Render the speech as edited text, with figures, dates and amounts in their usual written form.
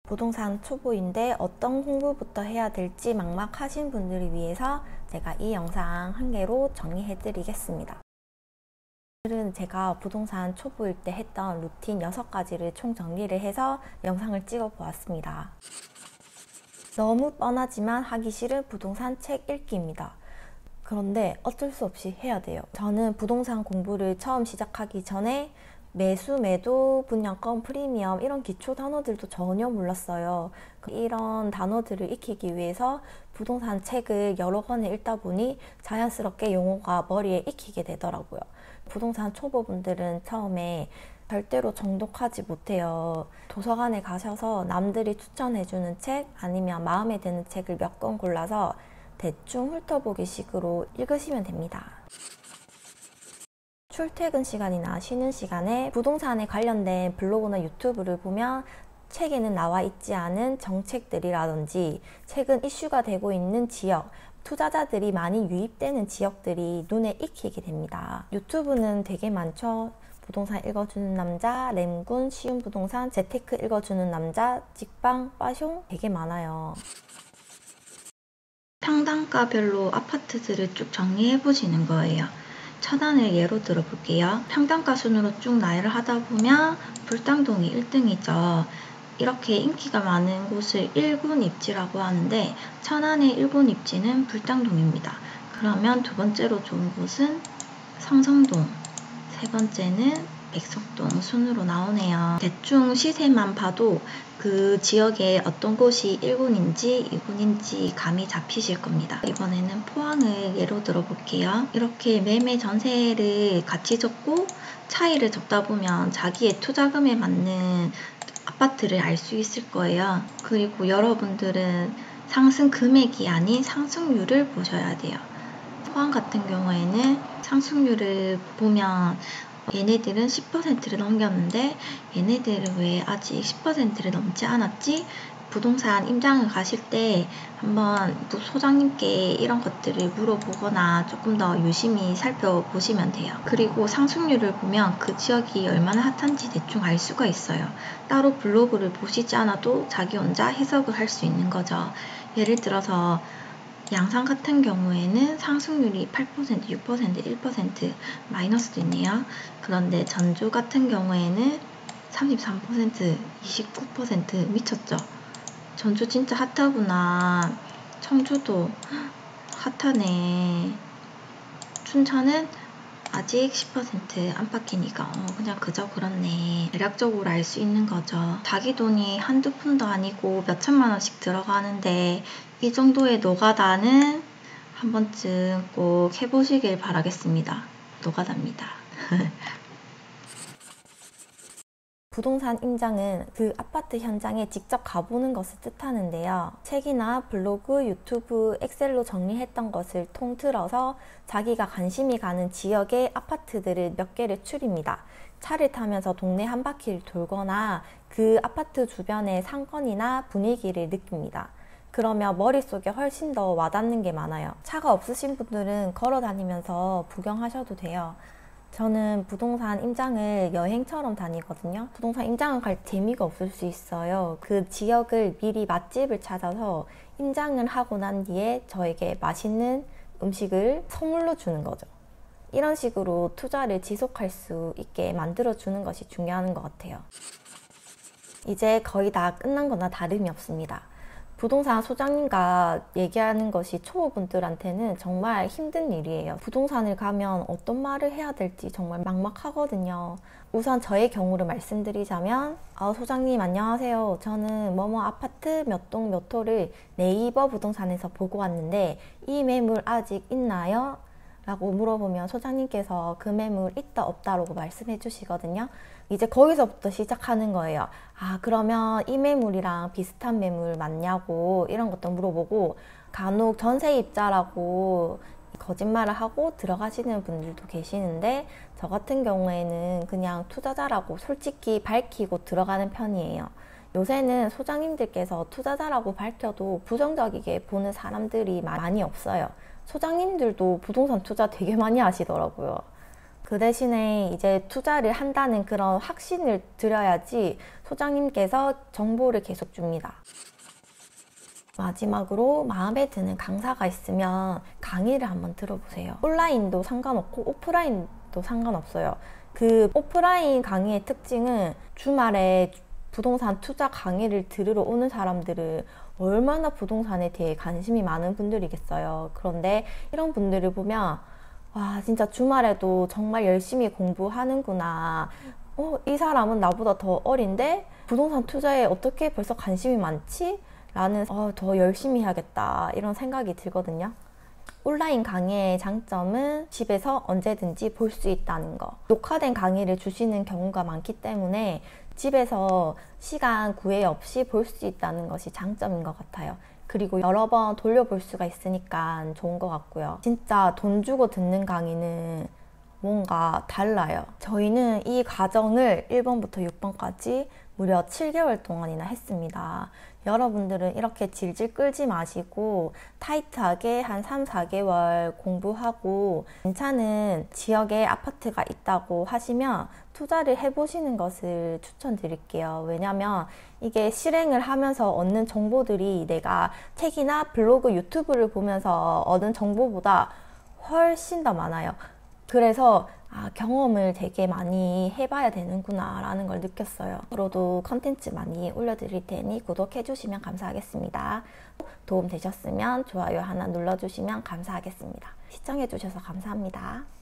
부동산 초보인데 어떤 공부부터 해야 될지 막막하신 분들을 위해서 제가 이 영상 한 개로 정리해 드리겠습니다. 오늘은 제가 부동산 초보일 때 했던 루틴 6가지를 총 정리를 해서 영상을 찍어 보았습니다. 너무 뻔하지만 하기 싫은 부동산 책 읽기입니다. 그런데 어쩔 수 없이 해야 돼요. 저는 부동산 공부를 처음 시작하기 전에 매수, 매도, 분양권, 프리미엄 이런 기초 단어들도 전혀 몰랐어요. 이런 단어들을 익히기 위해서 부동산 책을 여러 권을 읽다 보니 자연스럽게 용어가 머리에 익히게 되더라고요. 부동산 초보분들은 처음에 절대로 정독하지 못해요. 도서관에 가셔서 남들이 추천해주는 책 아니면 마음에 드는 책을 몇 권 골라서 대충 훑어보기 식으로 읽으시면 됩니다. 출퇴근 시간이나 쉬는 시간에 부동산에 관련된 블로그나 유튜브를 보면 책에는 나와 있지 않은 정책들이라든지 최근 이슈가 되고 있는 지역, 투자자들이 많이 유입되는 지역들이 눈에 익히게 됩니다. 유튜브는 되게 많죠. 부동산 읽어주는 남자, 램군, 쉬운 부동산, 재테크 읽어주는 남자, 직방, 빠숑 되게 많아요. 평당가별로 아파트들을 쭉 정리해 보시는 거예요. 천안을 예로 들어 볼게요. 평당가 순으로 쭉 나열을 하다 보면 불당동이 1등이죠. 이렇게 인기가 많은 곳을 1군 입지라고 하는데 천안의 1군 입지는 불당동입니다. 그러면 두 번째로 좋은 곳은 성성동, 세 번째는 백석동 순으로 나오네요. 대충 시세만 봐도 그 지역에 어떤 곳이 1군인지 2군인지 감이 잡히실 겁니다. 이번에는 포항을 예로 들어 볼게요. 이렇게 매매 전세를 같이 적고 차이를 적다 보면 자기의 투자금에 맞는 아파트를 알 수 있을 거예요. 그리고 여러분들은 상승 금액이 아닌 상승률을 보셔야 돼요. 포항 같은 경우에는 상승률을 보면 얘네들은 10%를 넘겼는데 얘네들은 왜 아직 10%를 넘지 않았지? 부동산 임장을 가실 때 한번 소장님께 이런 것들을 물어보거나 조금 더 유심히 살펴보시면 돼요. 그리고 상승률을 보면 그 지역이 얼마나 핫한지 대충 알 수가 있어요. 따로 블로그를 보시지 않아도 자기 혼자 해석을 할 수 있는 거죠. 예를 들어서 양산 같은 경우에는 상승률이 8%, 6%, 1% 마이너스도 있네요. 그런데 전주 같은 경우에는 33%, 29% 미쳤죠. 전주 진짜 핫하구나. 청주도 핫하네. 춘천은 아직 10% 안팎이니까 그냥 그저 그렇네. 대략적으로 알 수 있는 거죠. 자기 돈이 한두 푼도 아니고 몇 천만 원씩 들어가는데 이 정도의 노가다는 한 번쯤 꼭 해보시길 바라겠습니다. 노가다입니다. 부동산 임장은 그 아파트 현장에 직접 가보는 것을 뜻하는데요. 책이나 블로그, 유튜브, 엑셀로 정리했던 것을 통틀어서 자기가 관심이 가는 지역의 아파트들을 몇 개를 추립니다. 차를 타면서 동네 한 바퀴를 돌거나 그 아파트 주변의 상권이나 분위기를 느낍니다. 그러면 머릿속에 훨씬 더 와닿는 게 많아요. 차가 없으신 분들은 걸어 다니면서 구경하셔도 돼요. 저는 부동산 임장을 여행처럼 다니거든요. 부동산 임장을 갈 재미가 없을 수 있어요. 그 지역을 미리 맛집을 찾아서 임장을 하고 난 뒤에 저에게 맛있는 음식을 선물로 주는 거죠. 이런 식으로 투자를 지속할 수 있게 만들어주는 것이 중요한 것 같아요. 이제 거의 다 끝난 거나 다름이 없습니다. 부동산 소장님과 얘기하는 것이 초보분들한테는 정말 힘든 일이에요. 부동산을 가면 어떤 말을 해야 될지 정말 막막하거든요. 우선 저의 경우를 말씀드리자면 소장님 안녕하세요. 저는 뭐뭐 아파트 몇 동 몇 호를 네이버 부동산에서 보고 왔는데 이 매물 아직 있나요? 라고 물어보면 소장님께서 그 매물 있다 없다라고 말씀해 주시거든요. 이제 거기서부터 시작하는 거예요. 그러면 이 매물이랑 비슷한 매물 맞냐고 이런 것도 물어보고, 간혹 전세입자라고 거짓말을 하고 들어가시는 분들도 계시는데 저 같은 경우에는 그냥 투자자라고 솔직히 밝히고 들어가는 편이에요. 요새는 소장님들께서 투자자라고 밝혀도 부정적이게 보는 사람들이 많이 없어요. 소장님들도 부동산 투자 되게 많이 하시더라고요. 그 대신에 이제 투자를 한다는 그런 확신을 드려야지 소장님께서 정보를 계속 줍니다. 마지막으로 마음에 드는 강사가 있으면 강의를 한번 들어보세요. 온라인도 상관없고 오프라인도 상관없어요. 그 오프라인 강의의 특징은 주말에 부동산 투자 강의를 들으러 오는 사람들은 얼마나 부동산에 대해 관심이 많은 분들이겠어요. 그런데 이런 분들을 보면 와, 진짜 주말에도 정말 열심히 공부하는구나. 이 사람은 나보다 더 어린데 부동산 투자에 어떻게 벌써 관심이 많지? 라는 더 열심히 해야겠다 이런 생각이 들거든요. 온라인 강의의 장점은 집에서 언제든지 볼 수 있다는 거. 녹화된 강의를 주시는 경우가 많기 때문에 집에서 시간 구애 없이 볼 수 있다는 것이 장점인 것 같아요. 그리고 여러 번 돌려볼 수가 있으니까 좋은 것 같고요. 진짜 돈 주고 듣는 강의는 뭔가 달라요. 저희는 이 과정을 1번부터 6번까지 무려 7개월 동안이나 했습니다. 여러분들은 이렇게 질질 끌지 마시고 타이트하게 한 3, 4개월 공부하고 괜찮은 지역에 아파트가 있다고 하시면 투자를 해보시는 것을 추천드릴게요. 왜냐면 이게 실행을 하면서 얻는 정보들이 내가 책이나 블로그, 유튜브를 보면서 얻은 정보보다 훨씬 더 많아요. 그래서 경험을 되게 많이 해봐야 되는구나 라는 걸 느꼈어요. 앞으로도 컨텐츠 많이 올려드릴 테니 구독해주시면 감사하겠습니다. 도움 되셨으면 좋아요 하나 눌러주시면 감사하겠습니다. 시청해주셔서 감사합니다.